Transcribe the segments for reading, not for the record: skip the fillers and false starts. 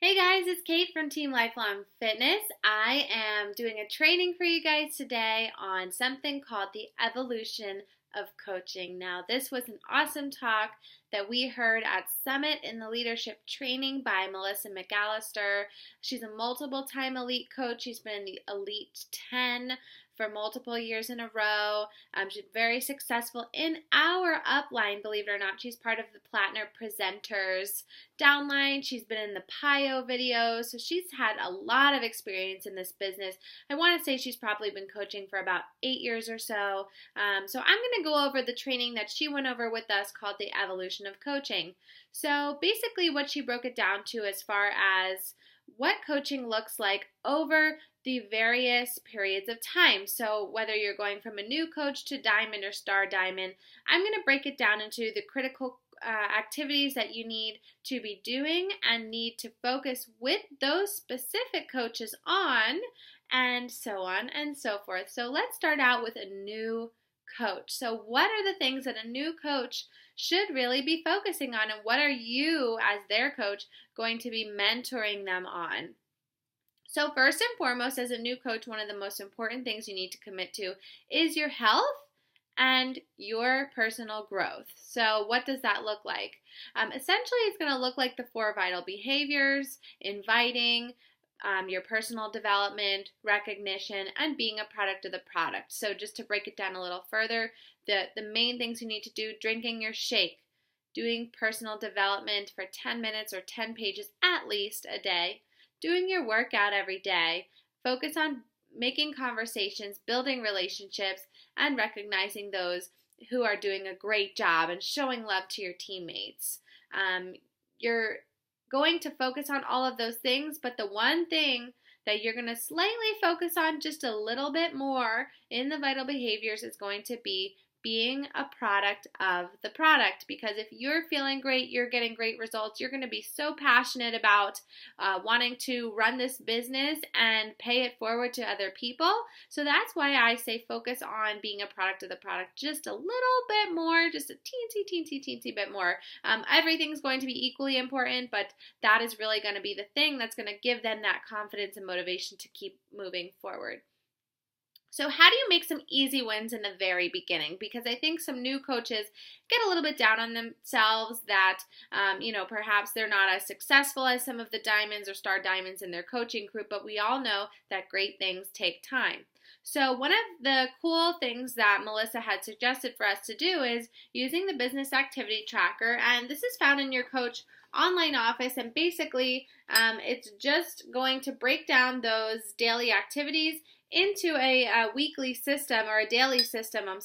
Hey guys, it's Kate from Team Lifelong Fitness. I am doing a training for you guys today on something called the evolution of coaching. Now, this was an awesome talk that we heard at Summit in the Leadership Training by Melissa McAllister. She's a multiple time elite coach. She's been in the Elite 10 for multiple years in a row. She's very successful in our upline, believe it or not. She's part of the Platinum Presenters downline. She's been in the PIO videos, so she's had a lot of experience in this business. I want to say she's probably been coaching for about 8 years or so. So I'm going to go over the training that she went over with us called the evolution of coaching. So basically what she broke it down to as far as what coaching looks like over the various periods of time. So whether you're going from a new coach to diamond or star diamond, I'm going to break it down into the critical activities that you need to be doing and need to focus with those specific coaches on, and so on and so forth. So let's start out with a new coach. So what are the things that a new coach should really be focusing on, and what are you as their coach going to be mentoring them on? So first and foremost, as a new coach, one of the most important things you need to commit to is your health and your personal growth. So what does that look like? Essentially, it's going to look like the 4 vital behaviors: inviting, your personal development, recognition, and being a product of the product. So just to break it down a little further, the main things you need to do: drinking your shake, doing personal development for 10 minutes or 10 pages at least a day, doing your workout every day, focus on making conversations, building relationships, and recognizing those who are doing a great job and showing love to your teammates. You're going to focus on all of those things, but the one thing that you're going to slightly focus on just a little bit more in the vital behaviors is going to be being a product of the product. Because if you're feeling great, you're getting great results, you're going to be so passionate about wanting to run this business and pay it forward to other people. So that's why I say focus on being a product of the product just a little bit more, just a teensy bit more. Everything's going to be equally important, but that is really going to be the thing that's going to give them that confidence and motivation to keep moving forward. So how do you make some easy wins in the very beginning? Because I think some new coaches get a little bit down on themselves that, perhaps they're not as successful as some of the diamonds or star diamonds in their coaching group, but we all know that great things take time. So one of the cool things that Melissa had suggested for us to do is using the business activity tracker, and this is found in your coach online office, and basically it's just going to break down those daily activities into a weekly system, or a daily system, and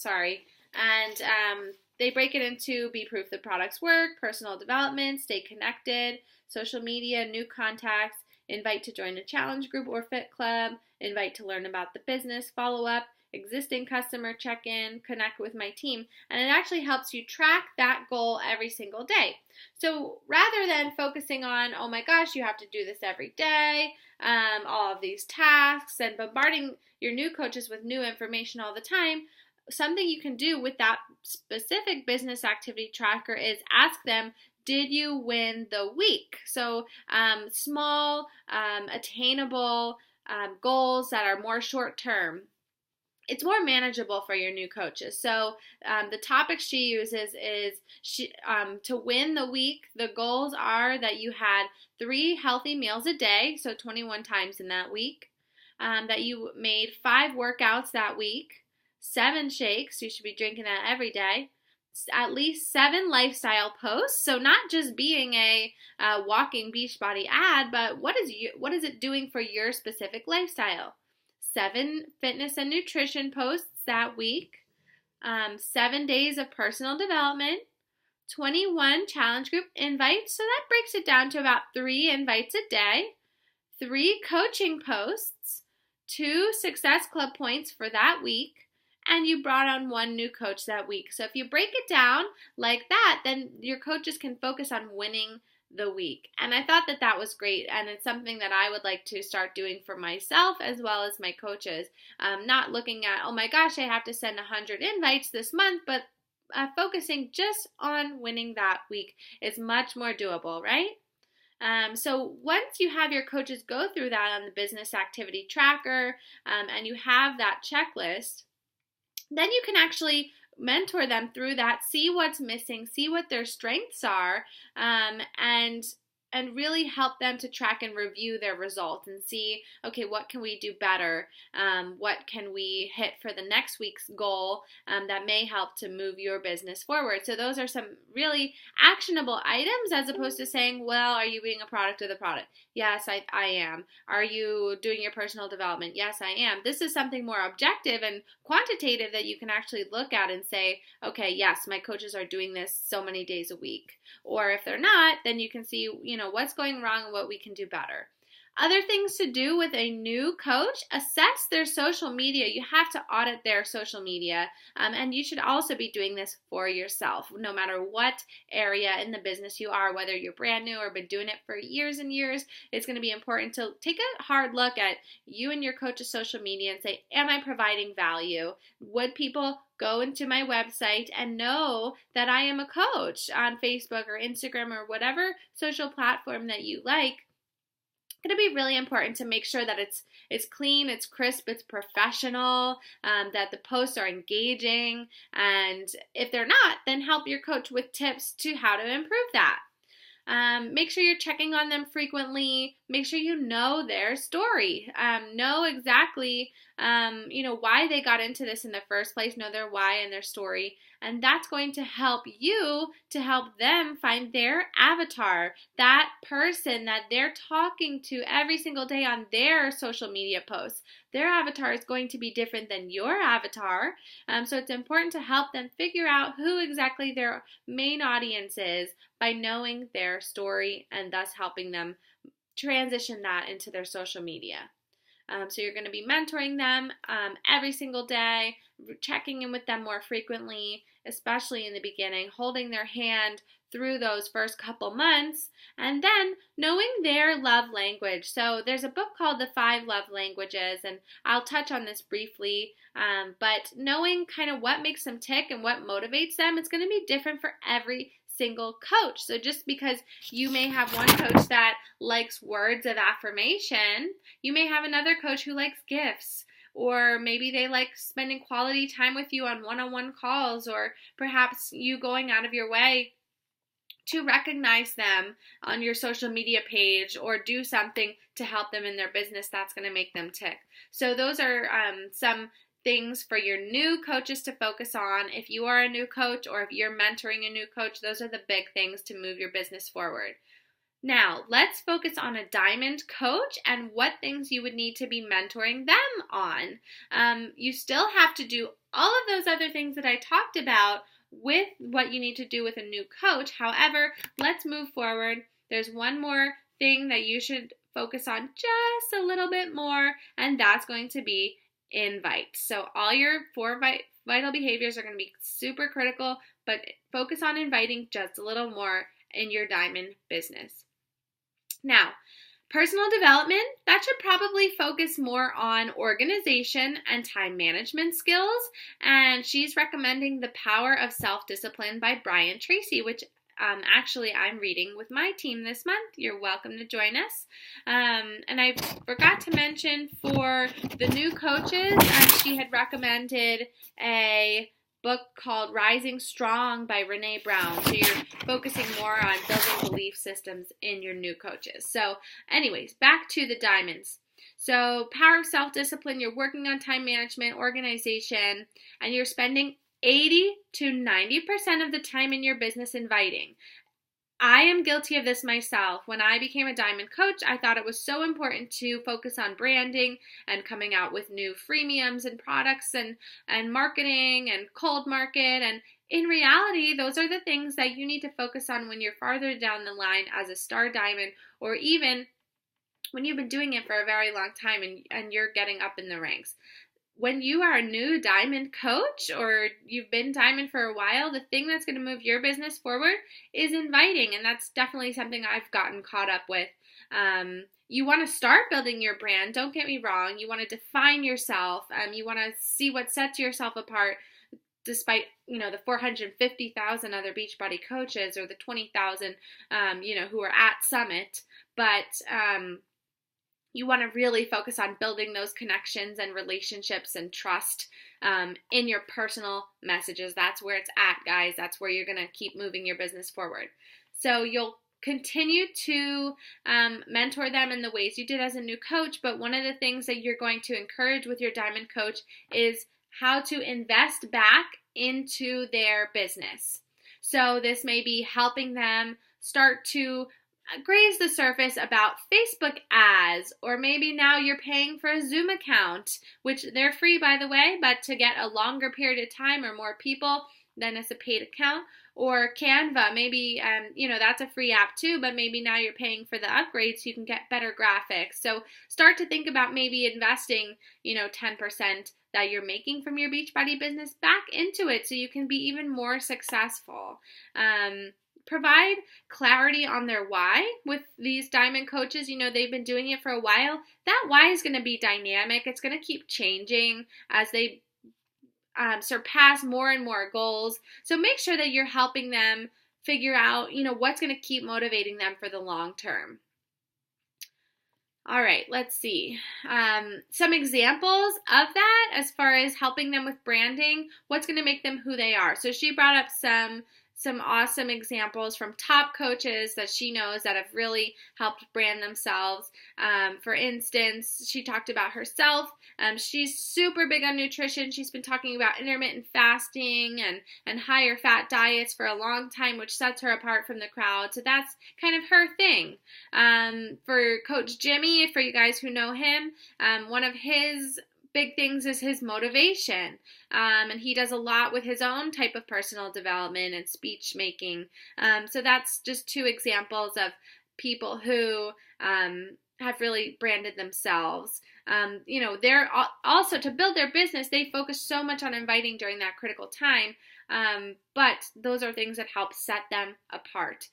they break it into be proof the products work, personal development, stay connected, social media, new contacts, invite to join a challenge group or fit club, invite to learn about the business, follow up, existing customer check-in, connect with my team, and it actually helps you track that goal every single day. So rather than focusing on, oh my gosh, you have to do this every day, all of these tasks, and bombarding your new coaches with new information all the time, something you can do with that specific business activity tracker is ask them, did you win the week? So small, attainable goals that are more short term. It's more manageable for your new coaches. So the topic she uses is to win the week. The goals are that you had 3 healthy meals a day, so 21 times in that week, that you made 5 workouts that week, 7 shakes, you should be drinking that every day, at least 7 lifestyle posts, so not just being a walking Beachbody ad, but what is it doing for your specific lifestyle? 7 fitness and nutrition posts that week, 7 days of personal development, 21 challenge group invites, so that breaks it down to about 3 invites a day, 3 coaching posts, 2 success club points for that week, and you brought on 1 new coach that week. So if you break it down like that, then your coaches can focus on winning the week. And I thought that was great, and it's something that I would like to start doing for myself as well as my coaches. Not looking at, oh my gosh, I have to send 100 invites this month, but focusing just on winning that week is much more doable, right? So once you have your coaches go through that on the business activity tracker, and you have that checklist, then you can actually mentor them through that, see what's missing, see what their strengths are, and really help them to track and review their results and see, okay, what can we do better? What can we hit for the next week's goal that may help to move your business forward? So those are some really actionable items, as opposed to saying, well, are you being a product of the product? Yes, I am. Are you doing your personal development? Yes, I am. This is something more objective and quantitative that you can actually look at and say, okay, yes, my coaches are doing this so many days a week. Or if they're not, then you can see, what's going wrong and what we can do better. Other things to do with a new coach: assess their social media. You have to audit their social media, and you should also be doing this for yourself, no matter what area in the business you are, whether you're brand new or been doing it for years and years. It's going to be important to take a hard look at you and your coach's social media and say, am I providing value? Would people go into my website and know that I am a coach on Facebook or Instagram or whatever social platform that you like? Going to be really important to make sure that it's clean, it's crisp, it's professional, that the posts are engaging, and if they're not, then help your coach with tips to how to improve that. Make sure you're checking on them frequently. Make sure you know their story. Know exactly, why they got into this in the first place. Know their why and their story. And that's going to help you to help them find their avatar, that person that they're talking to every single day on their social media posts. Their avatar is going to be different than your avatar. So it's important to help them figure out who exactly their main audience is by knowing their story, and thus helping them transition that into their social media. So you're going to be mentoring them every single day, checking in with them more frequently, especially in the beginning, holding their hand through those first couple months, and then knowing their love language. So there's a book called The 5 Love Languages, and I'll touch on this briefly, but knowing kind of what makes them tick and what motivates them, it's going to be different for every single coach. So just because you may have one coach that likes words of affirmation, you may have another coach who likes gifts, or maybe they like spending quality time with you on one-on-one calls, or perhaps you going out of your way to recognize them on your social media page or do something to help them in their business that's going to make them tick. So those are some things for your new coaches to focus on. If you are a new coach or if you're mentoring a new coach, those are the big things to move your business forward. Now, let's focus on a diamond coach and what things you would need to be mentoring them on. You still have to do all of those other things that I talked about with what you need to do with a new coach. However, let's move forward. There's one more thing that you should focus on just a little bit more, and that's going to be invite. So all your 4 vital behaviors are going to be super critical, but focus on inviting just a little more in your diamond business. Now, personal development, that should probably focus more on organization and time management skills. And she's recommending The Power of Self-Discipline by Brian Tracy, which actually I'm reading with my team this month. You're welcome to join us. And I forgot to mention for the new coaches, she had recommended a book called Rising Strong by Renee Brown. So you're focusing more on building belief systems in your new coaches. So anyways, back to the diamonds. So power of self-discipline, you're working on time management, organization, and you're spending 80 to 90% of the time in your business inviting. I am guilty of this myself. When I became a diamond coach, I thought it was so important to focus on branding and coming out with new freemiums and products and marketing and cold market. And in reality, those are the things that you need to focus on when you're farther down the line as a star diamond, or even when you've been doing it for a very long time and you're getting up in the ranks. When you are a new diamond coach or you've been diamond for a while, the thing that's going to move your business forward is inviting. And that's definitely something I've gotten caught up with. You want to start building your brand. Don't get me wrong. You want to define yourself. You want to see what sets yourself apart. despite, the 450,000 other Beachbody coaches or the 20,000, who are at Summit. But you want to really focus on building those connections and relationships and trust in your personal messages. That's where it's at, guys. That's where you're going to keep moving your business forward. So you'll continue to mentor them in the ways you did as a new coach, but one of the things that you're going to encourage with your Diamond Coach is how to invest back into their business. So this may be helping them start to graze the surface about Facebook ads, or maybe now you're paying for a Zoom account, which they're free, by the way, but to get a longer period of time or more people, then it's a paid account. Or Canva, maybe, that's a free app too, but maybe now you're paying for the upgrade so you can get better graphics. So start to think about maybe investing, 10% that you're making from your Beachbody business back into it so you can be even more successful. Provide clarity on their why with these Diamond coaches. They've been doing it for a while. That why is going to be dynamic. It's going to keep changing as they surpass more and more goals. So make sure that you're helping them figure out, what's going to keep motivating them for the long term. All right, let's see. Some examples of that as far as helping them with branding, what's going to make them who they are. So she brought up some awesome examples from top coaches that she knows that have really helped brand themselves. For instance, she talked about herself. She's super big on nutrition. She's been talking about intermittent fasting and higher fat diets for a long time, which sets her apart from the crowd. So that's kind of her thing. For Coach Jimmy, for you guys who know him, one of his big things is his motivation. And he does a lot with his own type of personal development and speech making. So that's just two examples of people who have really branded themselves. They're also, to build their business, they focus so much on inviting during that critical time. But those are things that help set them apart.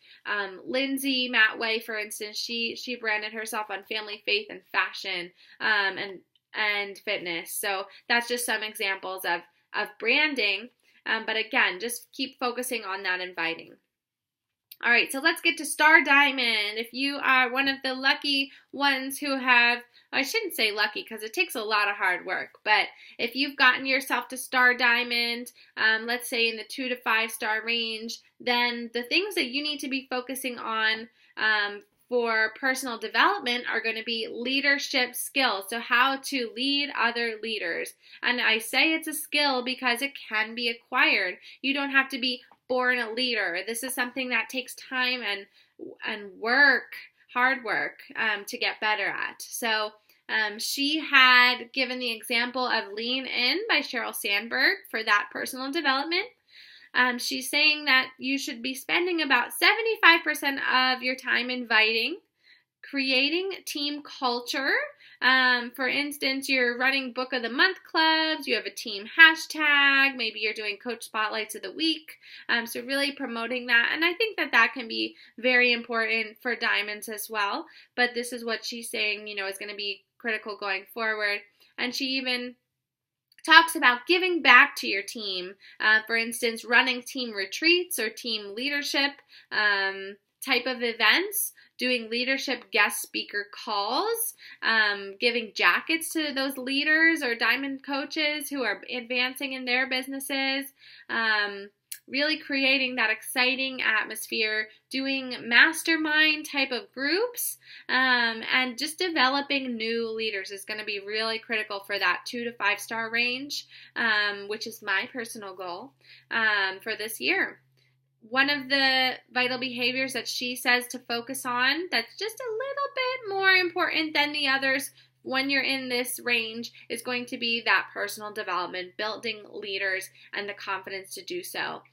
Lindsay Matway, for instance, she branded herself on family, faith, and fashion, and fitness. So that's just some examples of branding. But again, just keep focusing on that inviting. All right, so let's get to Star Diamond. If you are one of the lucky ones who have, I shouldn't say lucky because it takes a lot of hard work, but if you've gotten yourself to Star Diamond, let's say in the 2 to 5 star range, then the things that you need to be focusing on for personal development are going to be leadership skills. So how to lead other leaders. And I say it's a skill because it can be acquired. You don't have to be born a leader. This is something that takes time and work, hard work, to get better at. So she had given the example of Lean In by Sheryl Sandberg for that personal development. She's saying that you should be spending about 75% of your time inviting, creating team culture. For instance, you're running Book of the Month clubs, you have a team hashtag, maybe you're doing Coach Spotlights of the Week. So really promoting that. And I think that can be very important for Diamonds as well. But this is what she's saying, is going to be critical going forward. And she even talks about giving back to your team. For instance, running team retreats or team leadership type of events, doing leadership guest speaker calls, giving jackets to those leaders or Diamond coaches who are advancing in their businesses, really creating that exciting atmosphere, doing mastermind type of groups, and just developing new leaders is going to be really critical for that 2 to 5 star range, which is my personal goal for this year. One of the vital behaviors that she says to focus on that's just a little bit more important than the others when you're in this range is going to be that personal development, building leaders, and the confidence to do so.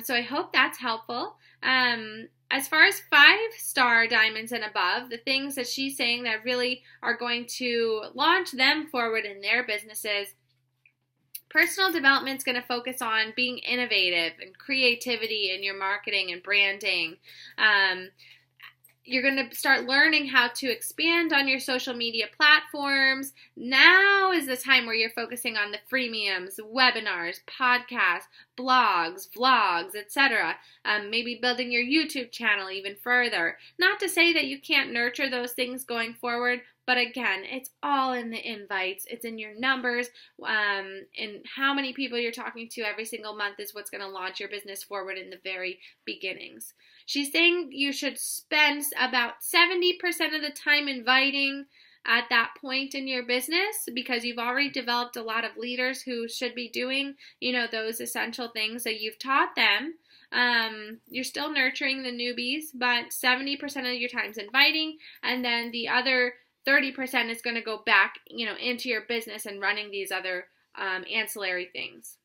So I hope that's helpful. As far as 5 star Diamonds and above, the things that she's saying that really are going to launch them forward in their businesses, personal development is going to focus on being innovative and creativity in your marketing and branding. You're going to start learning how to expand on your social media platforms. Now is the time where you're focusing on the freemiums, webinars, podcasts, blogs, vlogs, etc. Maybe building your YouTube channel even further. Not to say that you can't nurture those things going forward, but again, it's all in the invites. It's in your numbers, and how many people you're talking to every single month is what's going to launch your business forward in the very beginnings. She's saying you should spend about 70% of the time inviting at that point in your business, because you've already developed a lot of leaders who should be doing, those essential things that you've taught them. You're still nurturing the newbies, but 70% of your time's inviting, and then the other 30% is going to go back, into your business and running these other ancillary things.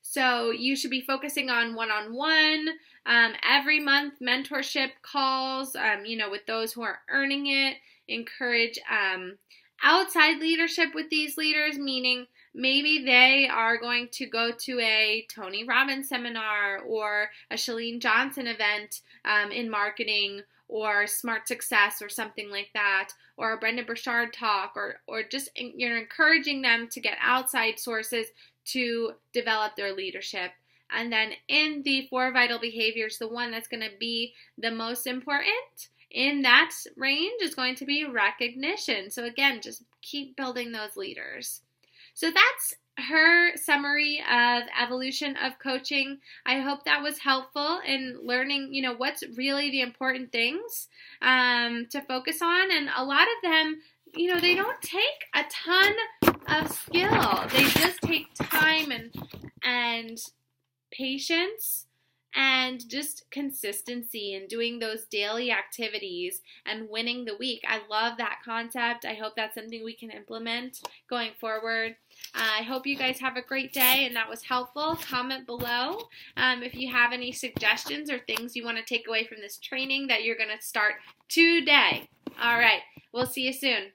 So you should be focusing on one-on-one, every month mentorship calls, with those who are earning it. Encourage outside leadership with these leaders, meaning maybe they are going to go to a Tony Robbins seminar or a Chalene Johnson event in marketing, or Smart Success or something like that, or a Brendon Burchard talk, or just you're encouraging them to get outside sources to develop their leadership. And then in the 4 vital behaviors, the one that's going to be the most important in that range is going to be recognition. So again, just keep building those leaders. So that's her summary of evolution of coaching. I hope that was helpful in learning, what's really the important things to focus on. And a lot of them, they don't take a ton of skill. They just take time and patience and just consistency in doing those daily activities and winning the week. I love that concept. I hope that's something we can implement going forward. I hope you guys have a great day and that was helpful. Comment below if you have any suggestions or things you want to take away from this training that you're going to start today. All right, we'll see you soon.